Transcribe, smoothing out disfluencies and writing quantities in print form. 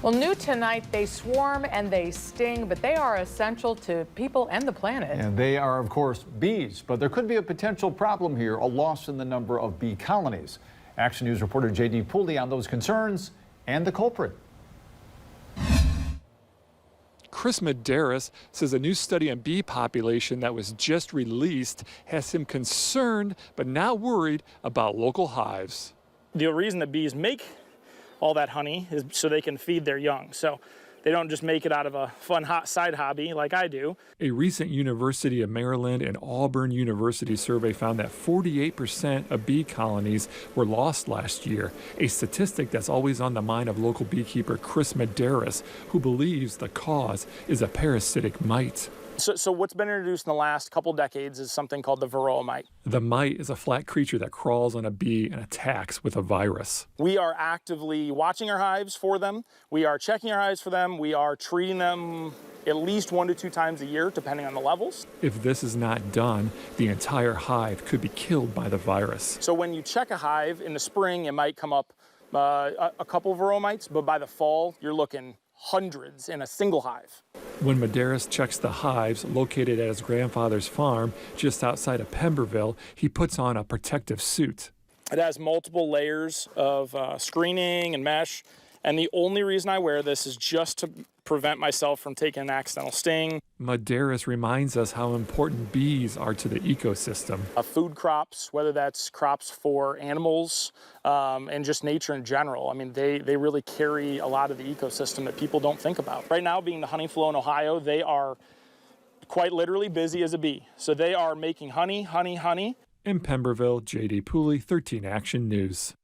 Well, new tonight, they swarm and they sting, but they are essential to people and the planet. And they are, of course, bees. But there could be a potential problem here, a loss in the number of bee colonies. Action News reporter J.D. Pooley on those concerns and the culprit. Chris Medeiros says a new study on bee population that was just released has him concerned but not worried about local hives. The reason that bees make all that honey is so they can feed their young. So they don't just make it out of a fun side hobby like I do. A recent University of Maryland and Auburn University survey found that 48% of bee colonies were lost last year, a statistic that's always on the mind of local beekeeper Chris Medeiros, who believes the cause is a parasitic mite. So what's been introduced in the last couple decades is something called the varroa mite. The mite is a flat creature that crawls on a bee and attacks with a virus. We are actively watching our hives for them. We are checking our hives for them. We are treating them at least 1 to 2 times a year, depending on the levels. If this is not done, the entire hive could be killed by the virus. So when you check a hive in the spring, it might come up a couple of varroa mites, but by the fall, you're looking hundreds in a single hive. When Medeiros checks the hives located at his grandfather's farm just outside of Pemberville, he puts on a protective suit. It has multiple layers of screening and mesh, and the only reason I wear this is just to prevent myself from taking an accidental sting. Medeiros reminds us how important bees are to the ecosystem. Food crops, whether that's crops for animals and just nature in general. I mean, they really carry a lot of the ecosystem that people don't think about. Right now, being the honey flow in Ohio, they are quite literally busy as a bee. So they are making honey, honey, honey. In Pemberville, J.D. Pooley, 13 Action News.